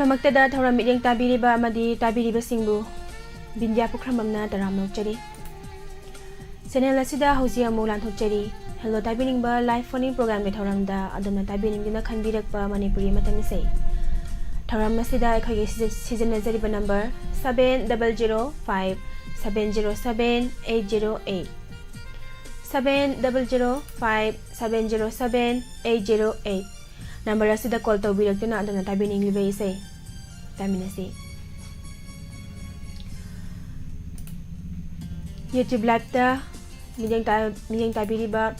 Punamaktada Thora Miding Tabiriba Madi Tabiriba Singbu Bindia Pukramamna Taram Nokchari Senela Sida Hosia Mulan Hokchari Hello Tabining Ba Live Phone Program Thoramda Adana Tabining Dina Khanbirakpa Manipuri Matamisei Thoram Masida Khagi Season Nazariba number 7005 707 808 7005 707 808 Number asida call to birak tuna adana tabining liba isay taminasi YouTube live ta mijang tabiriba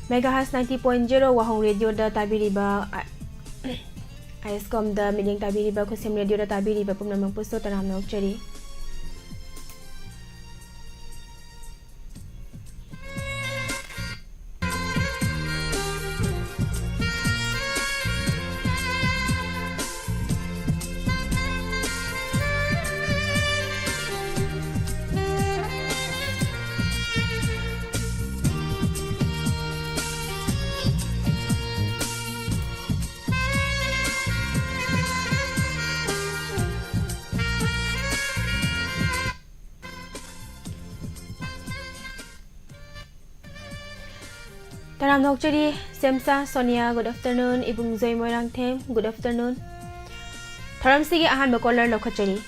megahertz 90.0 wahong radio da tabiriba ISCOM da mijang tabiriba kusim radio da tabiriba pumnamang pusto taram na ukchari Taram Nokchari, Semsa, Sonia, good afternoon. Ibung Zoy Moirang Tem, good afternoon. Taram Sige Ahan Bakolar Lokachari.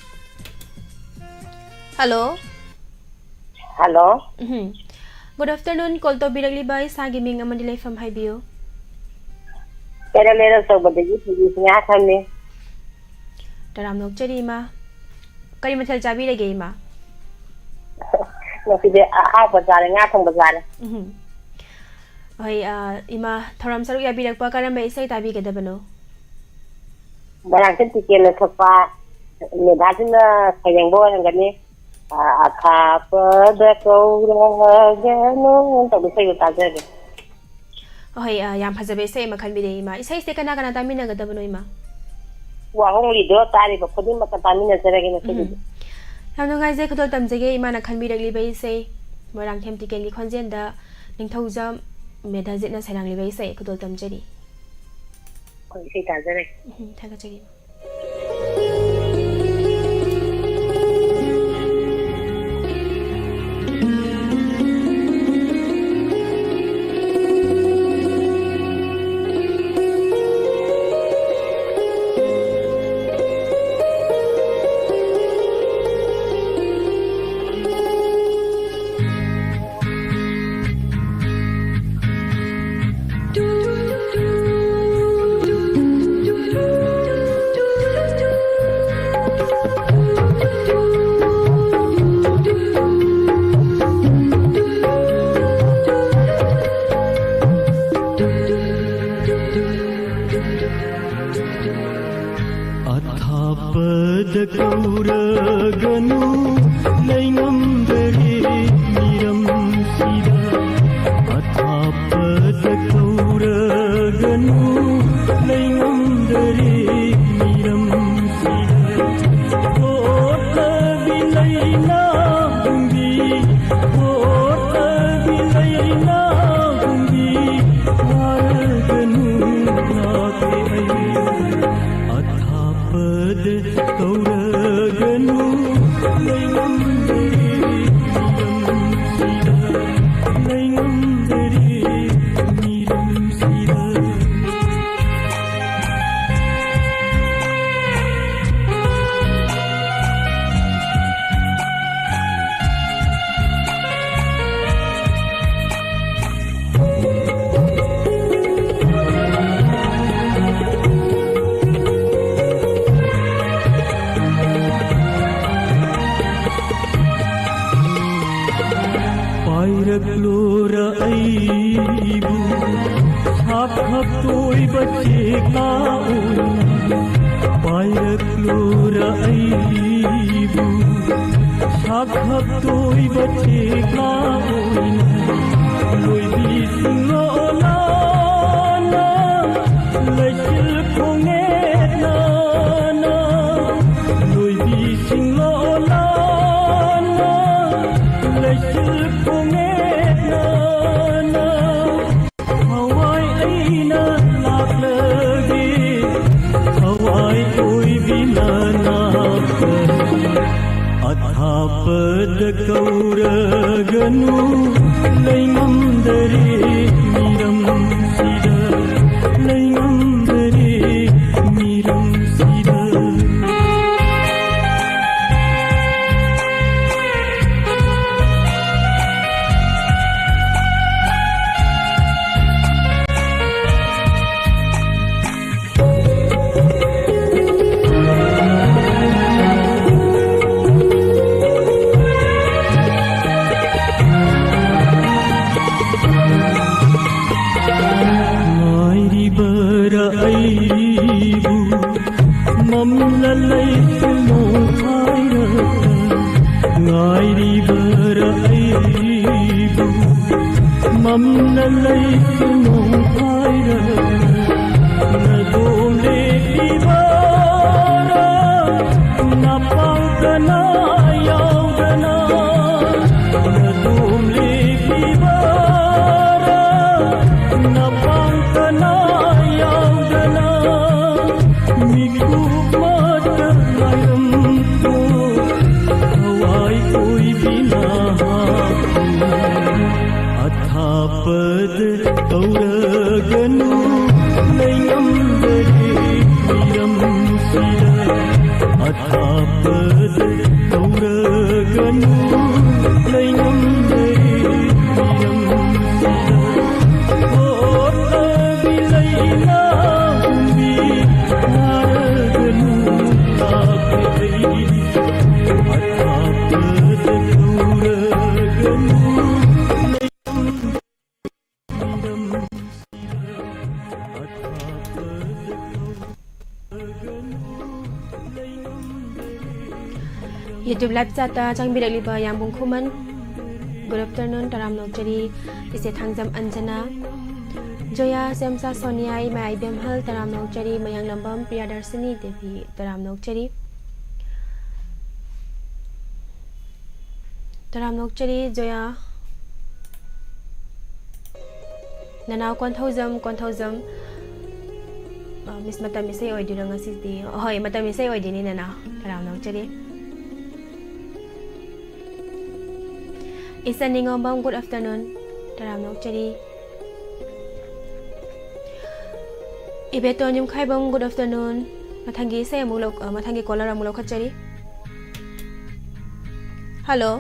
Hello? Hello? Good afternoon. Call to Biragli Bay, Sagiming Amandilay from Haibio. Pero meron sa badagi, hindi nga kami. Taram Nokchari ma. Kari matal jabi lagi ma. Naside bazar nga tong bazar. Okay, ima Taram Saruk Yabirak pa karamba isay tabi ka dabano. Barang tikin na sapa ni dati na sayang buwan ng gani. Akapa ko gano to bisay utaje. Okay, yam pazabe say makanbide ima. Isay ste kana kana tami na gadabano ima. Wa hong lido tari ba pwede makatami na saragi na sige. Ano nga zay kutol tamjage ima na kanbidak libay say marang tem tiken li konjenda ning thawjam Medazit na sarang libay say kutol tamjari. Ko isay tazare. Thaga chagi. Hawaii, अथापद कौरगनु लैंगमदरे मीरम सिर लैंगमदरे मीरम सिर YouTube live chata changbirak liba yang bungkuman. Good afternoon taram nokjari ise thangjam Anjana Joya Semsa Sonia Ima IBM Hal taram nokjari mayang lambam Priyadarsini Devi taram nokjari Joya Nanau konthozam Miss Matam isay oy dirang asiti hoy Matam isay oy dini nanau taram nokjari Isa ningombang good afternoon taram nokjari Ibeto nyum khaibang good afternoon mathangi se mulok mathangi kolara mulok khachari Hello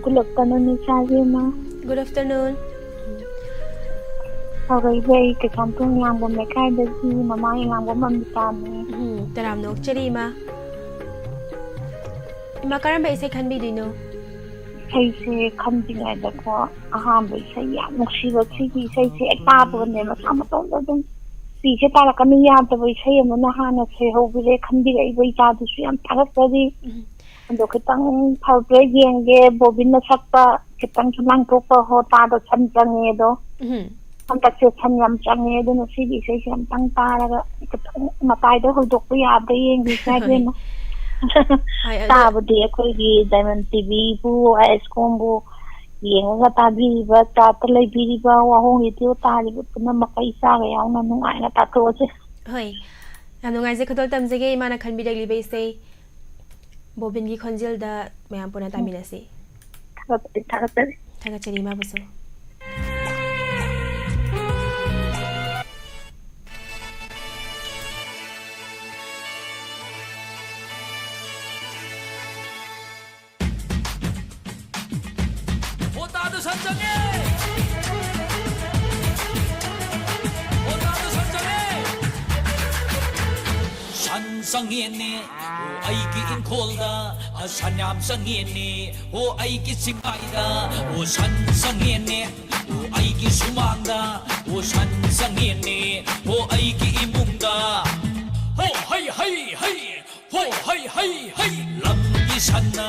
good afternoon Sajima Good afternoon Hoy bay ke kampung yang bom mekai desi mama yang bom mitani taram nokjari ma karam ba isay khanbi dino Say kambing ada ko aham say ya musiba say tapo ne masama to dum si se tala kami ya to say mo na hana say ho bile kambing ai bai ta du siam taga tadi ando kitang phawre yenge bobin na sakpa kitang chunang ko pa ho ta do chan change do am tak se chan yam change do no si bi say siam tang ta la kitang matai do ho dok ya de yeng bi sai de no Tabudi akoigi Diamond TV bu ASCOM yenga tabi ba tatalay biri ba wahong ito tali ba na makaisa kaya na nungay na tato je hoy nungay je khotol tam jege imana khan bidak libe se bobin gi khonjel da mayam puna tamina se thaga chari ma buso Sangene o ai ki in kolda sanyam sangene o ai ki simaida o san sangene o ai ki sumanda o san sangene o ai ki imungda ho hai ho hai lam ki sanna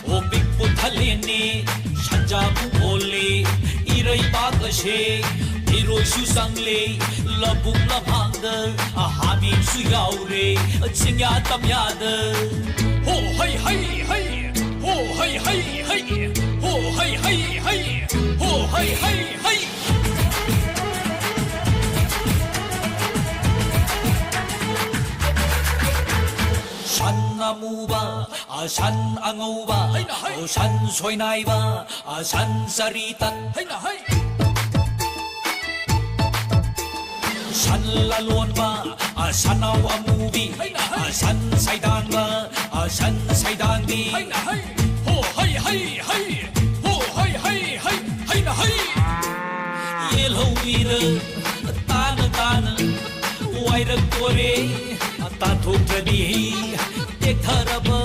o big puthalene sanja bu ole irai bagase Hero su sangle labuk labhangda ahami su yaure chingya tamyada ho hai ho hai ho hai san amuba san angauba san soinaiba san saritan san lalonba sanaw amubi san saidanba san saidandi ho hay hay hay ho hay hay hay hay na hay yellow mira tana tana waira kore ta thukani ekharaba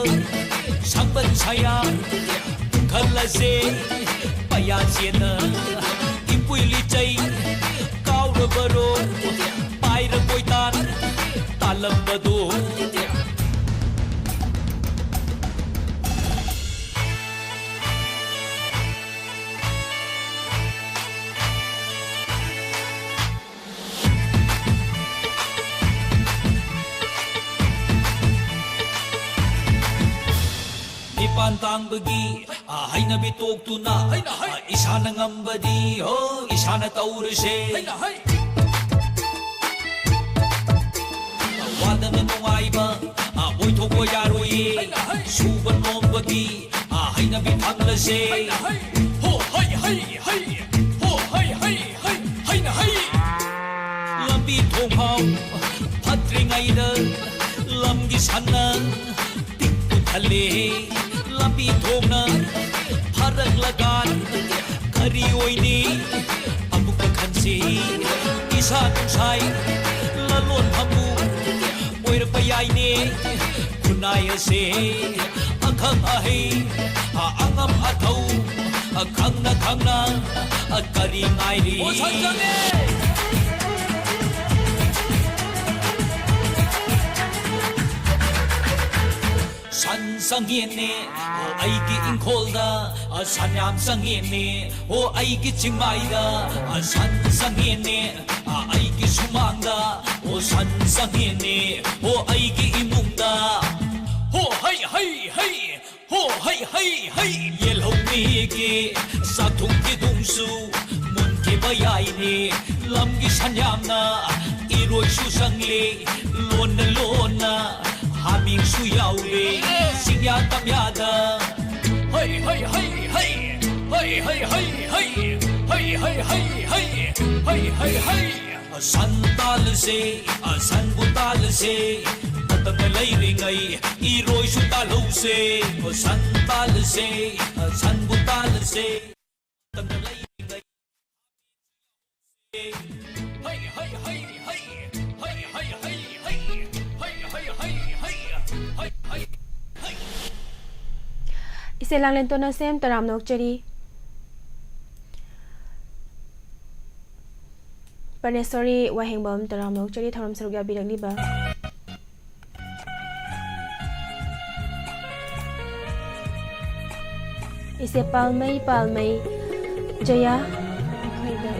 sangban saya khalase paya chena ipuili chai kaurabaro paira koitan talambado pantang bagi hay na bitok tuna isa na ngambadi ho isa na taurese wada na nungay ba boy to ko yaroi suban mom bagi hay na bitang lase ho hay hay hay ho hay hay hay hay na hay lambi thong hao patring ay na lamgi sana tikku thale lambi thongna pharak lagan kari oini amuka khansi isa sai lalon hamu oir payai ne kunai ase akham ahi angam athau khangna kari ngai ri san sangiene o aigi inkolda san yam sangiene o aigi chingmaida san sangiene aigi sumangda o san sangiene o aigi imungda ho hay hay hay ho hay hay hay yellow mege sathung ki dungsu mun ke bayai ne lamgi sanyamna iroi su sangle lona Haming suyaule singya tamyada hey hey hey hey hey hey hey hey hey hey hey hey hey hey san tal se san butal se matam lai ringai iroi su talu se san tal se san butal se matam lai ringai hey hey hey hey hey hey hey Ise lang lento na sem taram nok chari Panesori wahengbam taram nok chari tharam sarugya biragli ba Ise palmai jaya khaida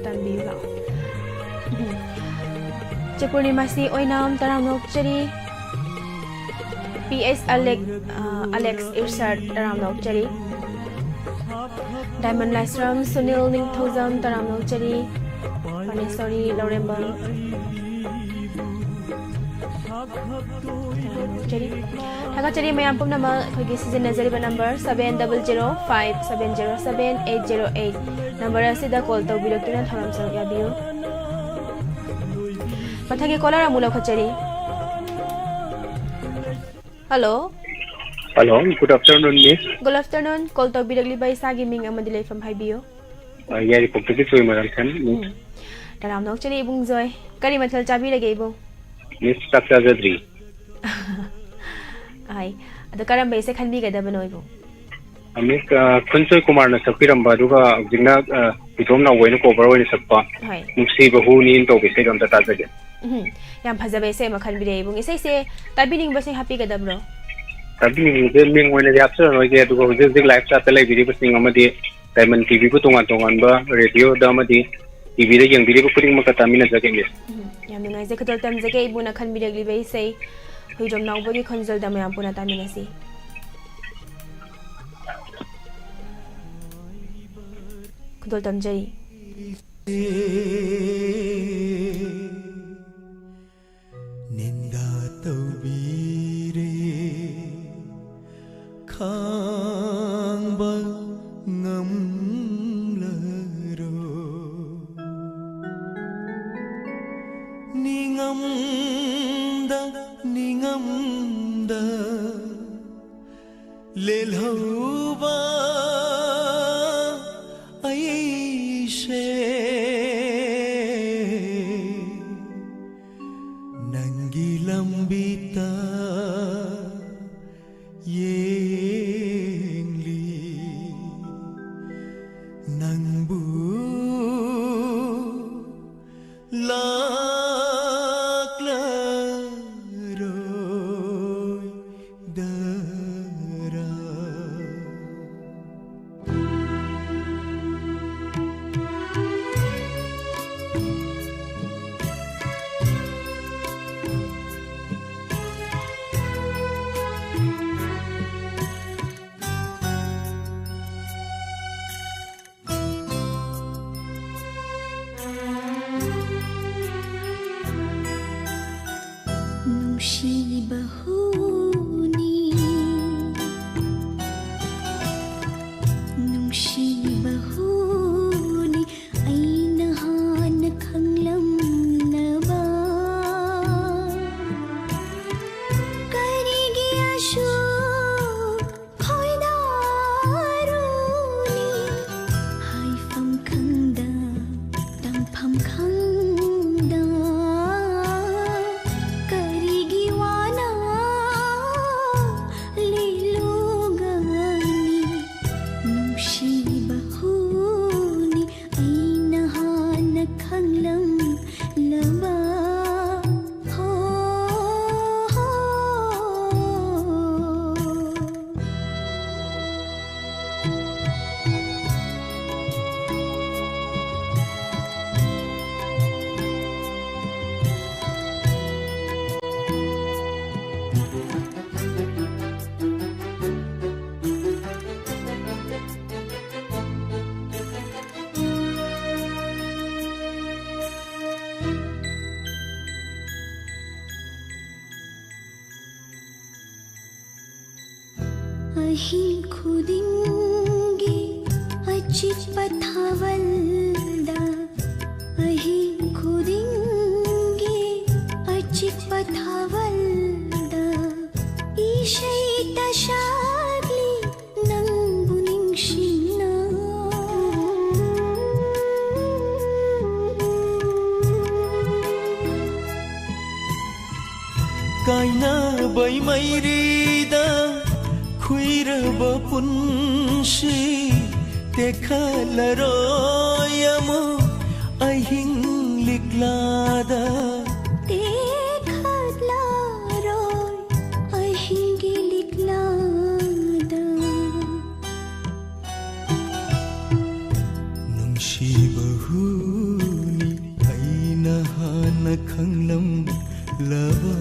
tanbi ba Chapurnimasi oinam taram nok chari PS Alex Irsad taram nok chari Diamond Lysram Sunil Ningthozam taram nok chari Panesori Laurembang chari Haga chari mayam pum nama khagi season nazari number 7005707808 number asida call taw biloktina tharam sarya biyo Mathagi caller amula khachari Hello. Hello, good afternoon, Miss. Good afternoon. Call to Biragli by Sagi Ming Amadilay from Haibio. Yeah, report to the Marankan. Taram no chali bung joy. Kari mathal chabi lagay bo. Miss Takta Zadri. Ay, ado karam ba isa khanbi gada banoy bo. Miss Kunsoy Kumar na sapiram baduga jingna itom na wayno cover wayno sakpa. Hay. Muksi bahu ni into bisay dam tata zagen. Yam phajabe se makhan bire bung isay se tabining ba sing happy gada bro. Tabining de ming wayno yapsa no ge aduga hujik live chat lay biri basing amadi Diamond TV bu tungan ba radio da amadi TV de yang biri bu puring makatamina zagen Miss. Yam nungai je khadol tam jage ibuna khan biragli ba isay huidom naw bagi khonjal da mayam puna tamina si. Khadol tam jai. Ninda tawbire khangba ngamlaro ningamda lelhauba Eshei nangi lambita yengli nangbu laklaroy dara Nungshibahuni ay nahanakang lamlaba karigi ashok khoi daruni hai pham khangda tang pham khangda karigi wana lilugani Nungshibahuni ay nahanakang lamlaba Ahing khudingi achit pathavalda Ahing khudingi achit pathavalda Eshei tashagli nang buning shina kaina bai mairida khuiraba punshi tekhalaro ahing liklada Tekhatlaroy ahing liklada Nungshibahuni ay nahanakang lamlaba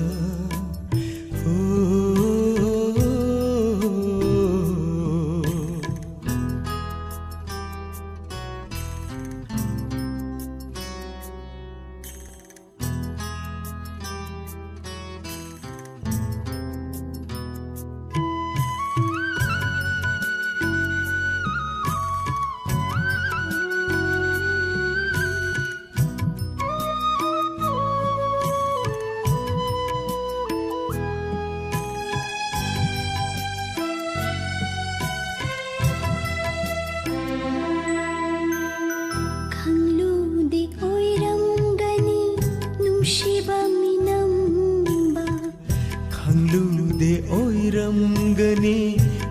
Khanglude oiramgani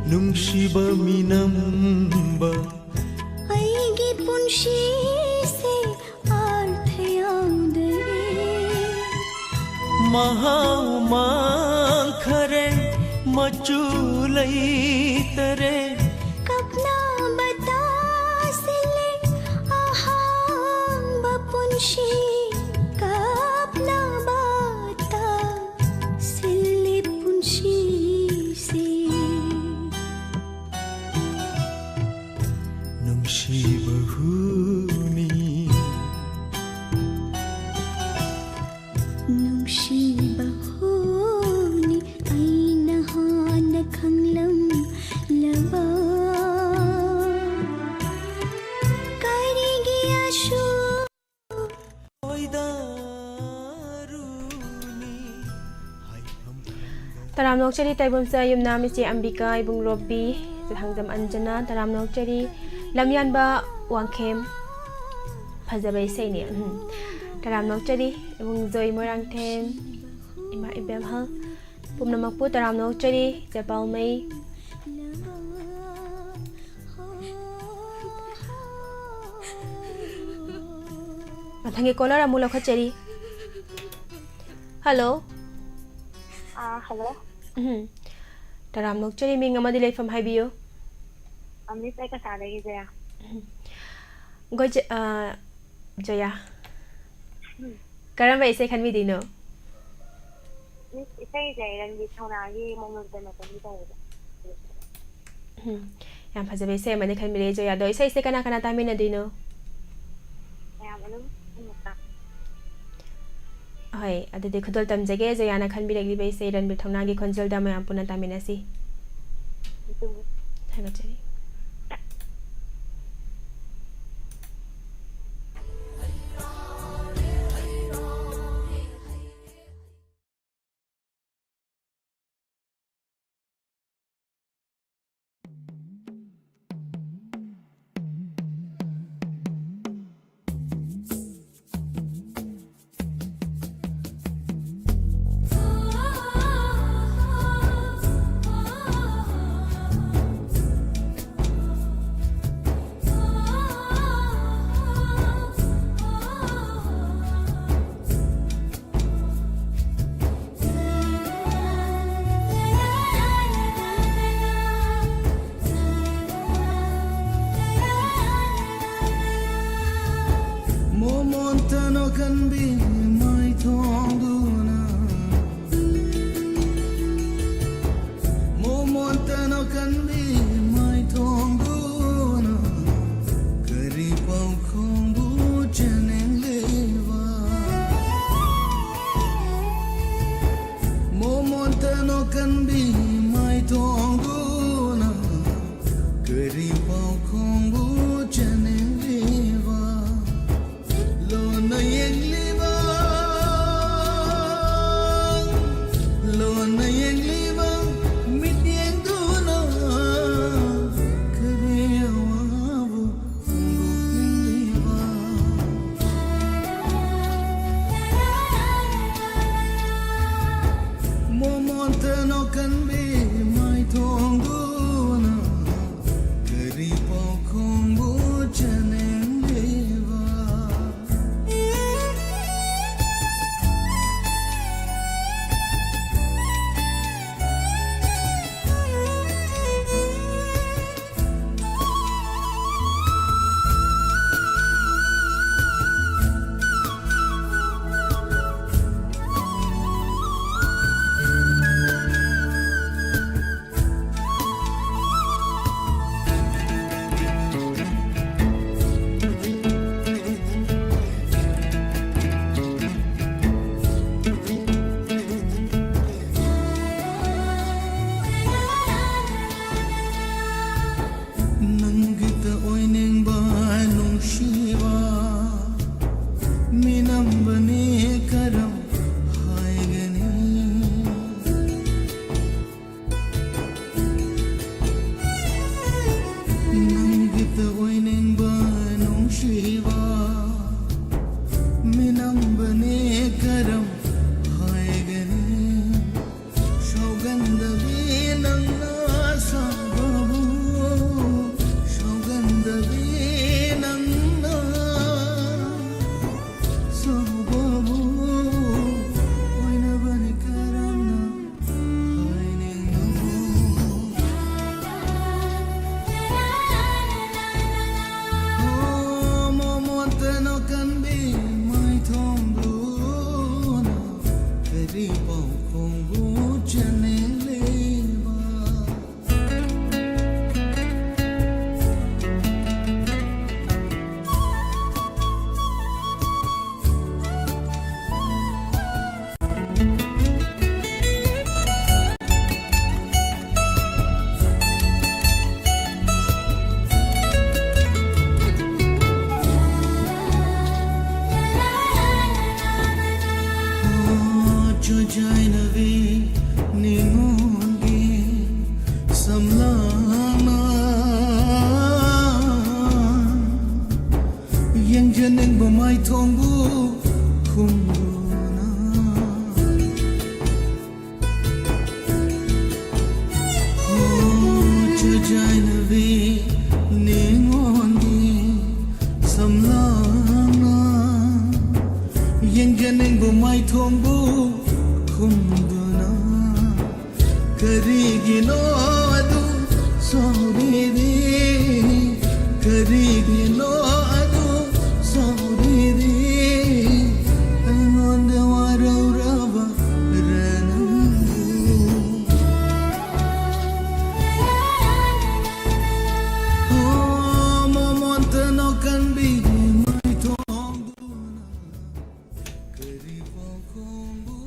nungshiba minamba Aigi punshi se arthayaude Mahau khare machulai tare Kapna batasile ahang bapunshi Kapna batasile punshi se Nungshibahuni Nungshibahuni Taram nokchari taibum sa yum nam isi Ambika ibung Robbi hangjam Anjana taram nokchari lamyan ba wangkem phajabai sei ne taram nokchari ibung Joy Morangthem ima ibem hal pumnamakpu taram nokchari japal mai mathangi caller amula khachari. Hello. Hello. Taram nokchari ming amadi leifam haibiyo. Miss Eka Sadagi Jaya. Goj Jaya. Karamba isai khanmi dino. Miss Eshei Jaya and Miss Honagi Moment the Metal. Yam phajabai sei mane khanmi re Jaya do isai se kana kana tamina dino. Hoi, adede khudol tamjage Jayana khanbiragli bai sei ranbir thaunagi khonjal da mayam puna taminasi. Hagachari. Can be my tonguna Momontano can be my tonguna Karipau kombu chaneleva Momontano can be my tonguna Karipau kombu chaneleva Lona yengliva mitienduna kariyawavu ngopiliva momontano can be my tonguna karipau kombu chanengliva. Jainavi ಕರಿಗಿನೋ ಅದು ಸೌರಿದೆ ಕರಿಗಿನೋ ಅದು ಸೌರಿದೆ ಐನೊಂದು ವಾರವ್ರವ ರಣಂದು ಮಮಂತನೋ ಕನ್ಬಿ ಮೈ ಥೋಂದು ಕರಿ ಕೊಂಬು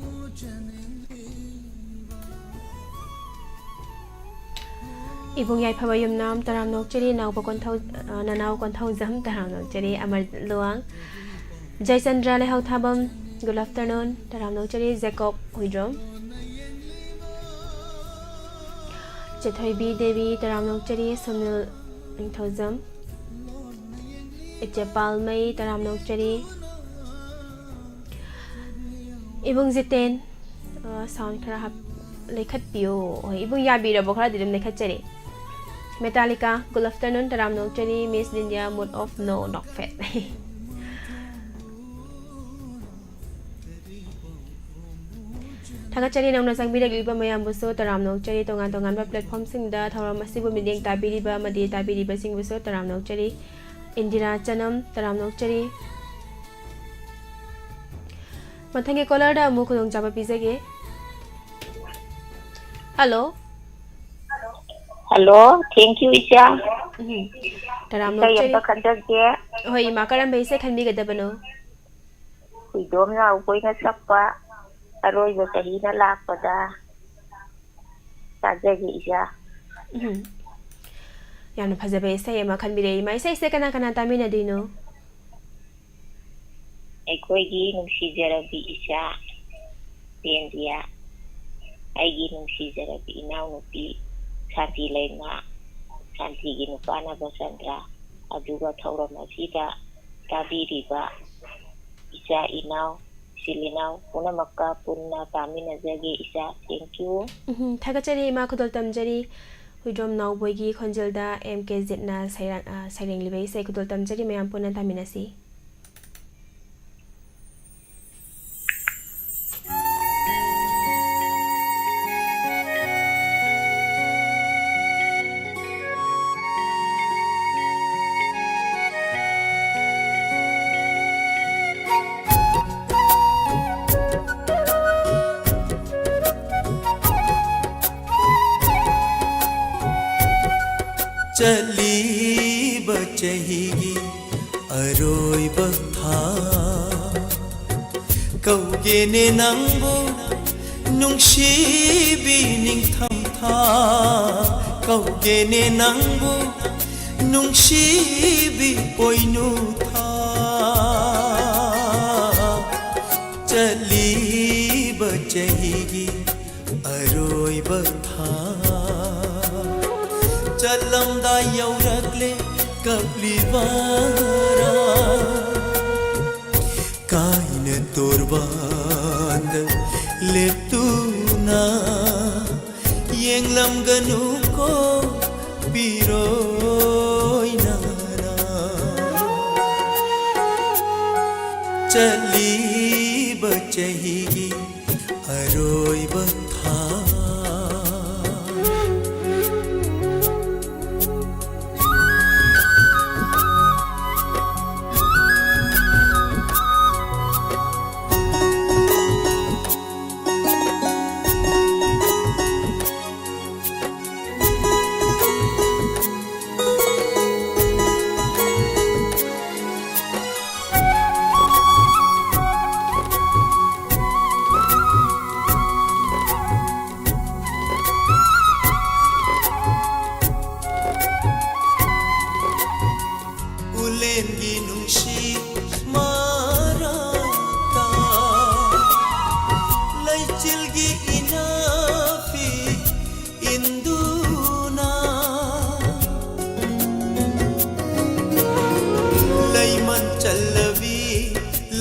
ಚನೆಂಗೆ Ibong yai phabayum nam taram nok cheri naw pa kon thau nanaw kon thau jam taram nok cheri amar luang Jai Chandra le hau thabam good afternoon taram nok cheri Jacob huidrom Chethoi bi Devi taram nok cheri Sunil Thozam Echepal mai taram nok cheri Ibong Jiten sound khara hap lekhat piyo ibong yabi ra bokhara dilim lekhat cheri Metallica, good afternoon, taram nok cheri Miss India, mood off, no, not fat. Thaga cheri nang nasang bidag liba mayam buso taram nok cheri tongan ba platform sing da thawra masibu mideng tabiri ba madi tabiri ba sing buso taram nok cheri Indira Chanam taram nok cheri Mathange caller da mu khulong jaba pisage Hello Hello, thank you, Isha. Taram nok cheri Saya kanjage. Hoi ma karam bai se khanbi ga dabano Kuidom na ukoy nga sakpa. Aroy ba sahi na lakpada. Kanjage Isha. Yan phajabe se ma khanbi rei mai se kana kana tamina dino Aikoy nungsijarabi Isha. Pendia. Aigi nungsijarabi inaw nupi. Santi lainga santi gi nupana basandra aduga thauram asida tabiriba Isha inaw silinaw punamakka punna tamina jage Isha thank you Thaga cheri ma khudol tamjari huidrom naw boigi khonjelda MKZ na sairang libai sai khudol tamjari mayam punna tamina si चली बचहिगी अरोय बथा कौगेने नंगबो नुंगशिबी निंगथमथा कौगेने नंगबो नुंगशिबी पोइनुथा चली बचहिगी अरोय बथा Chalamda yaurakle kaplivara Kaine torband leptuna Yenglam ganu ko piroy nara Chali bachahigi aroy batha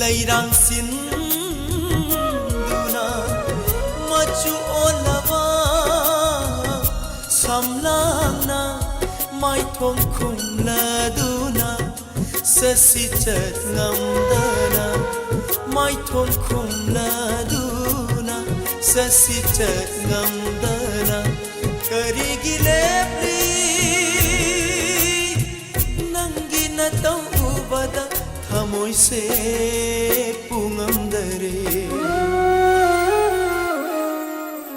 Lairang sinduna machu olawa samlana mai thom khumladuna sasi chat ngamdana mai thom khumladuna sasi chat ngamdana ꯀꯔꯤꯒꯤ ꯂꯦꯞꯂꯤ ꯅꯪꯒꯤ ꯅꯇꯧ ꯎꯕꯗ ꯊꯃꯣꯏꯁꯦ ꯄꯨꯡꯉꯝꯗꯔꯦ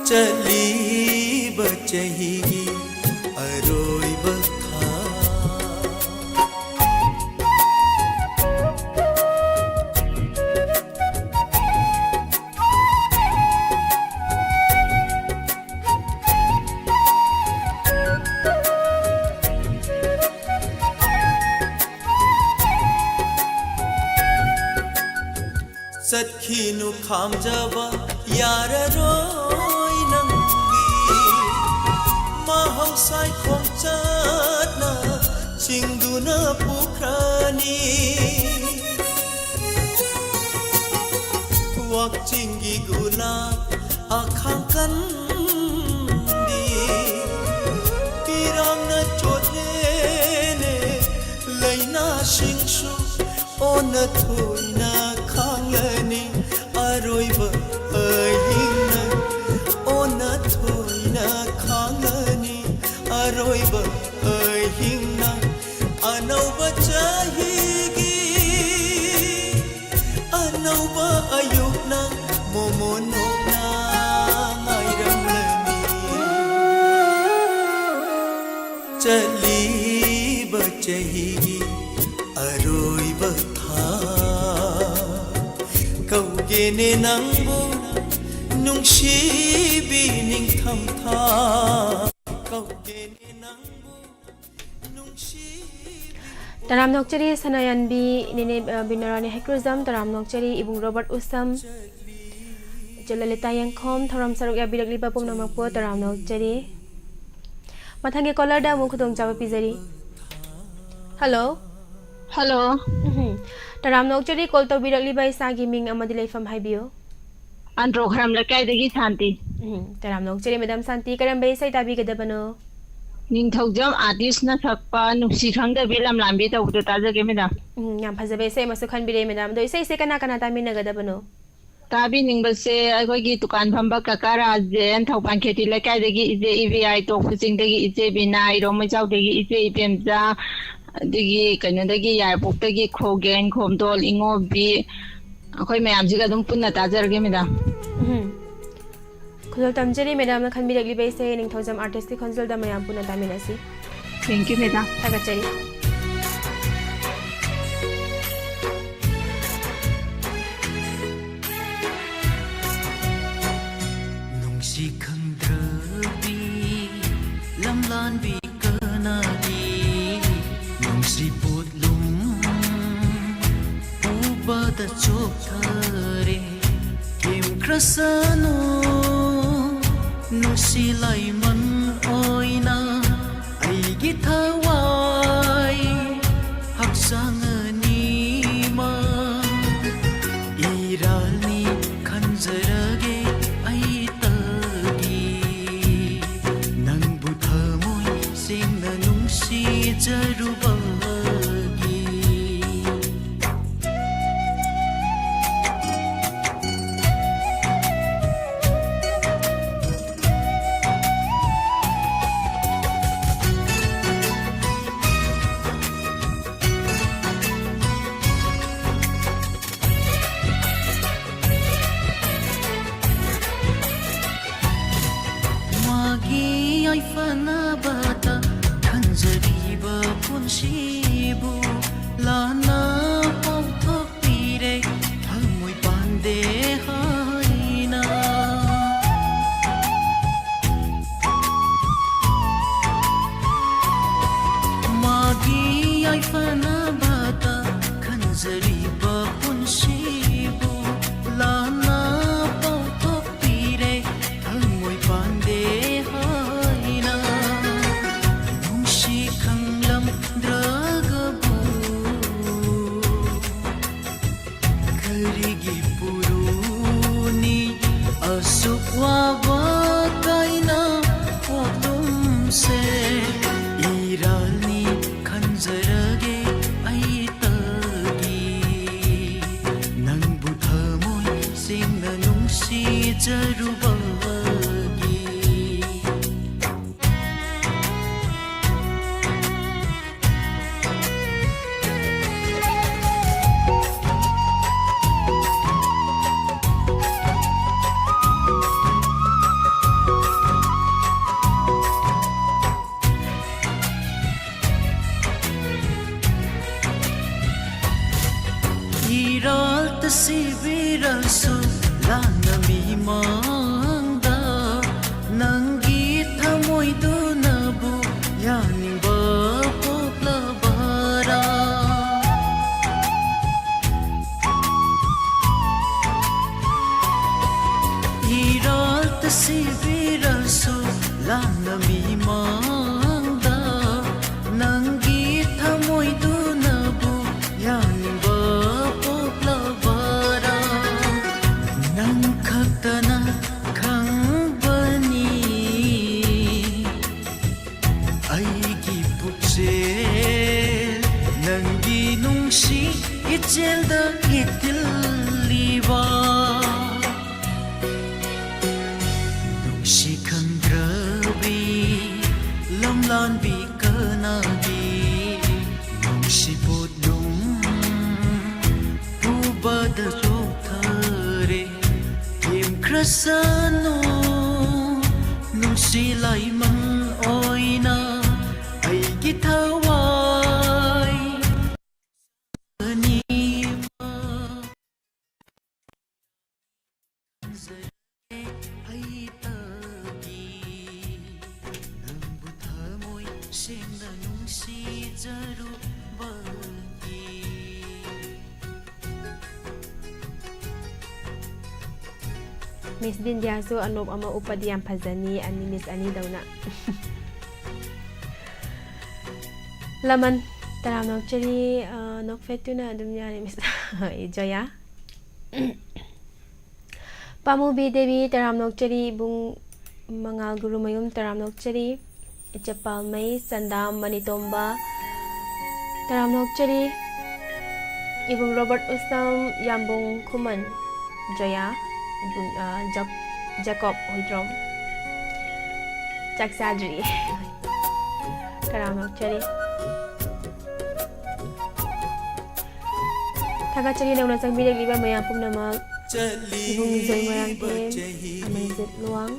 ꯆꯠꯂꯤꯕ ꯆꯍꯤꯒꯤ ꯑꯔꯣꯏꯕ ꯊꯥ ꯆꯠꯈꯤꯅꯨ ꯈꯥꯝꯖꯕ ꯌꯥꯔꯔꯣꯏ ꯅꯪꯒꯤ ꯃꯍꯧꯁꯥꯏ ꯈꯣꯡꯆꯠꯅ ꯆꯤꯡꯗꯨꯅ ꯄꯨꯈ꯭ꯔꯅꯤ ꯋꯥꯛꯆꯤꯡꯒꯤ ꯒꯨꯂꯥꯞ ꯑꯈꯥꯡ ꯀꯟꯗꯤ ꯄꯤꯔꯥꯡꯅ ꯆꯣꯠꯂꯦꯅꯦ ꯂꯩꯅꯥꯁꯤꯡꯁꯨ ꯑꯣꯟꯅ ꯊꯣꯏꯅ ꯈꯥꯡꯂꯅꯤ ꯑꯔꯣꯏꯕ ꯑꯍꯤꯡꯅ ꯑꯣꯟꯅ ꯊꯣꯏꯅ ꯈꯥꯡꯂꯅꯤ ꯑꯔꯣꯏꯕ ꯑꯍꯤꯡꯅ ꯑꯅꯧꯕ ꯆꯍꯤꯒꯤ ꯑꯅꯧꯕ ꯑꯌꯨꯛꯅ ꯃꯣꯃꯣꯟꯅꯣꯛꯅ ꯉꯥꯏꯔꯝꯂꯅꯤ ꯆꯠꯂꯤꯕ ꯆꯍꯤꯒꯤ ꯑꯔꯣꯏꯕ ꯀꯧꯒꯦꯅꯦ ꯅꯪꯕꯨ ꯅꯨꯡꯁꯤꯕꯤ ꯅꯤꯡꯊꯝꯊꯥ ꯀꯧꯒꯦꯅꯦ ꯅꯪꯕꯨ ꯅꯨꯡꯁꯤꯕꯤ Taram nokchari Sanayanbi Nene Binarani Hekruzam Taram nokchari Ibung Robert Usam Jalalita Yangkhom Tharam Saruk Yabirak Liba Pum Namakpo Taram nokchari Mathangi caller da mukhdong jawa pizari Hello Hello. Taram nokchari call to birak liba isagi ming amadi leifam haibio Andro Kharam Lakaidagi Santi. Taram nokchari Madam Santi karam bai sai tabi gadabano Ningthogjam artist na sakpa nuksi khangda bilam lambi ta udu taja ge medam. Yam phajabe sai masu khan bire madam do sai kana kana tami na gadabano Tabi ningbase agogi tukan phamba kakara jen thopan kheti lakaidagi ije EVI to kusingdagi ije binai romajawdagi ije ipemja digi kanadagi yarpoktagi khogen khomdol ingobi akhoi mayam jiga dum punna tajarge medam khulol tamjari madam na khan birak liba sai ningthojam artist ki khonjal da mayam puna taminasi Thank you medam. tagachari nungsi khangdrabi lamlan bi kanadi nungsi putlum ubada chokthare kim krasano nusi laiman oina aigi thawai haksangani ma irani khanjarage ai tagi nangbu thamoi singna nungsi jarubagi magi ai fana bata khanjariba punshibu lana pauthok pire thamoi pande haina magi ai fana bata khanjariba punshibu lana pauthok pire thamoi pande haina nungsi khanglam dragabu nangi thamoidunabu yaningba poklabara iralt sibirasu lanami mangda nangi thamoidunabu yaningba poklabara nang khaktana khangbani aigi puksel nangi nungsi itselda itilliba nungsi khandrabi lamlanbi kanagi nungsi podlum ubada jokthare kem krasano nungsi laiman oina aigi thawai anima ai tagi nangbu thamoi sengna nungsi jaru bagi Miss Bindiasu anop ama upadiyam phazani ani Miss ani dauna laman taram nok cheri nok fetuna adum yani Miss Joya Pamubi Devi taram nok cheri bung mangal guru mayum taram nok cheri Ichapal mai sandam manitomba taram nok cheri ibung Robert Usam yambung kuman Joya Jacob Hoidrom Jaksadri Taram Cheri Taga Cheri dauna sang bidak liba mayam pum nama ibung Zoy Marang Tem Amang Zit Luang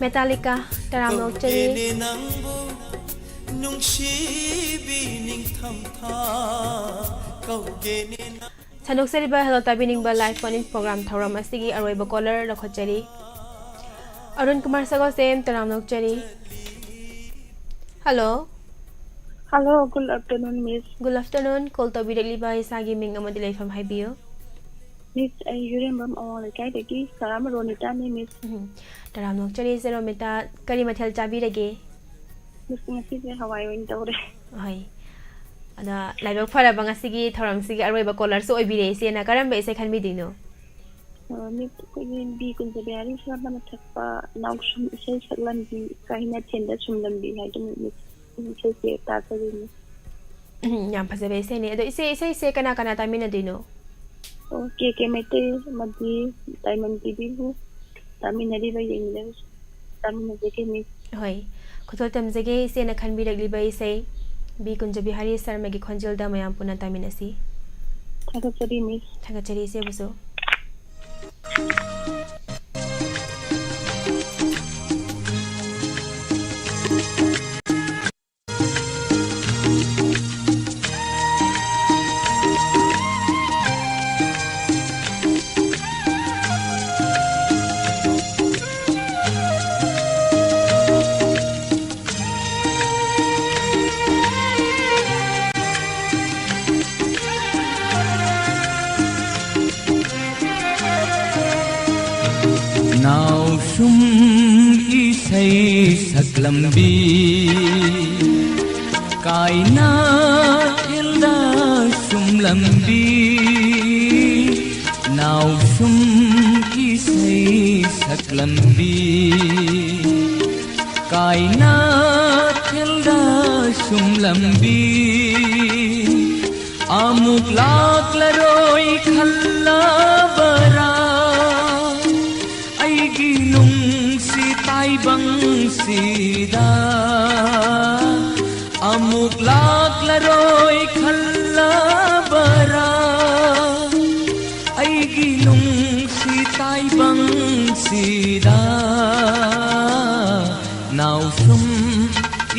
Metallica Taram Cheri Sanuk seriba hello tabining ba live phone program thoram asigi aroi ba caller lakhochari Arun Kumar Sago same taram nokchari Hello Hello, good afternoon, Miss. Good afternoon call to bidali ba isagi ming amadi live from Hibiyo Miss, I remember all the guy that is Saram Ronita, Miss. Taram nokchari zero meta kari mathel chabi rage Miss, Miss, how I went over. Hai Ada live phara bang asigi thoram sigi aroi ba caller so obire se na karam ba se khan bi dino Miss, could be considered for the Matapa now some says Landi, Kahina Tender, some Lambi, I don't miss. Say that Yam pasabe se ne do se kana kana tamina dino Okay, Kemete, Madi, Diamond Bibu, Tamina River English, Tamina Miss. Hoi khotol tam jage se na khan bi ragli ba se bi kunja bihari sarma gi khonjal da mayam puna tamina si Thagachari, Miss. Thagachari se buso Nausum Eshei saklambi kaina ilda sumlambi Nausum Eshei saklambi kaina ilda sumlambi amuk laklaroi khalla bara Bang sida amuk laklaroi khalla bara aigi nung sitai bang sida nausum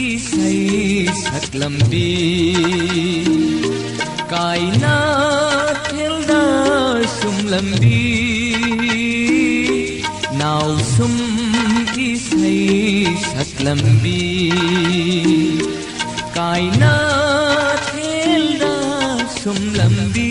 Eshei saklambi kaina hilda sumlambi now nausum isay saklambi kaina thelda sumlambi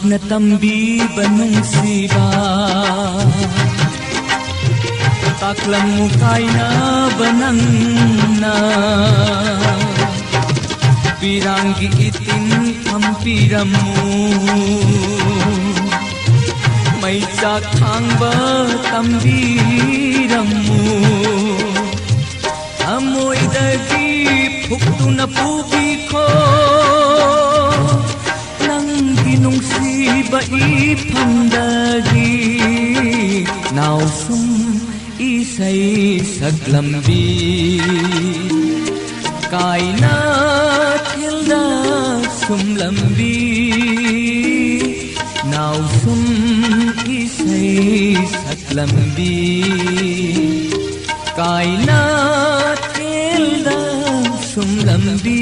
na tambi banung siba taklam mukay na banang na piranggi itin kampiram mo may sakang ba tambiram mo amoy dagi pukto na pugi ko nung siba ipamdagi nausum isay saglambi kaina tilda sumlambi nausum isay saglambi kaina tilda sumlambi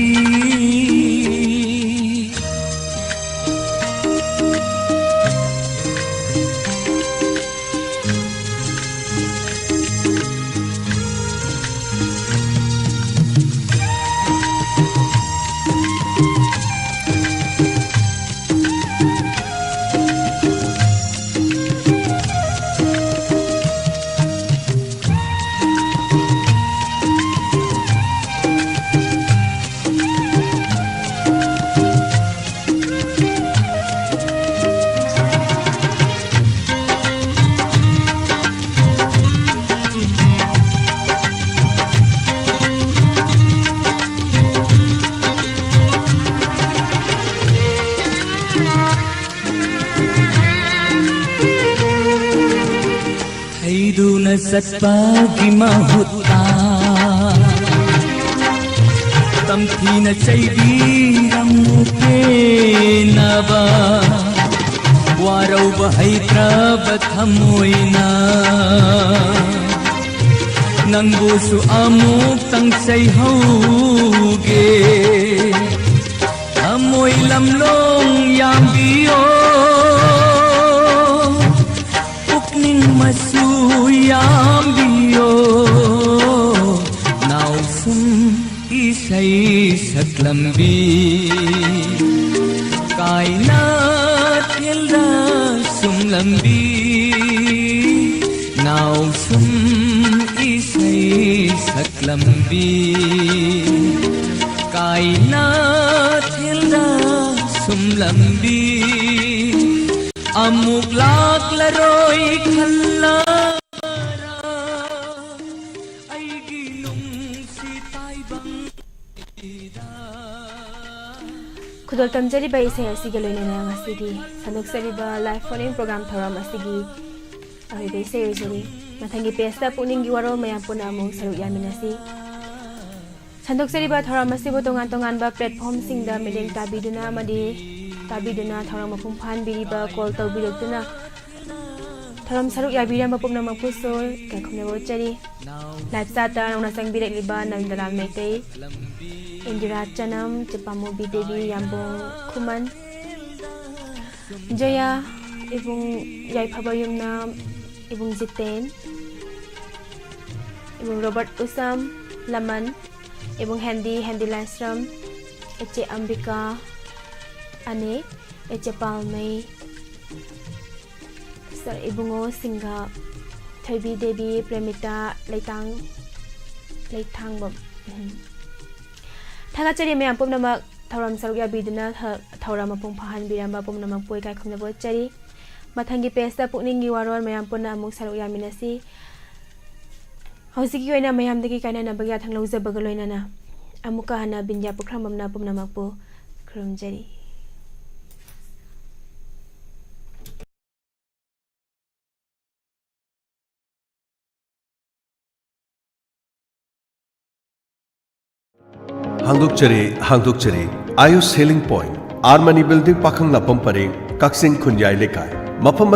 Satpagi mahuta tamthi na chaibiram mupenaba waraw bahay trabathamoyna nang buso amok tang sayhauge amoy lamlong yambiyo ukning masuyambiyo nausum isay saklambi kaina tilda sumlambi nausum isay saklambi kaina tilda sumlambi amuk laklaroy khalla ay ginung si taibang Kudol tamjariba isay asigi loinana ngasigi sanuksariba live phone program thoram asigi aribe isay rizuri mathangi pesta puningi waro mayam puna among saruk yaminasi sanuksariba thoram asibu tongan tongan ba platform singda meleng tabiduna amadi tabiduna thoram mapum phan biriba call tawbirokuna thoram saruk yabiram mapumna mapusol ka khumne bochari live sata nona sangbirek liba nandalal meitei Indira Chanam Cipamobi Devi Yambong Kuman Jaya Ibung Yai Pabayumna Ibung Ziten Ibung Robert Usam Laman Ibung Handy Lansram Eche Ambika Ane Eche Palmei Sir Ibungo Singha Thaibi Devi Premita Laitang Bob थागाचरी ma'am पुनमक थौरम सरुक याबीदना थौरम मपुंग फाहानबिरम पुनमक पोय काय खमनबो चरी मथंगी पेस्टा पुकनिंगी वारोर ma'am पुना अमुक सरुक यामिनसी हौजिकी ओइना मैमदगी कायनानबगी आथांग लौजबग लोइनाना अमुका हना बिंदिया पुख्राममना पुनमकपो खुरुमजरी हांगदोकचरी Ayush selling point R money building पाखंग लापम परेंग कक्सिंग खुंजाई लेकाय मफम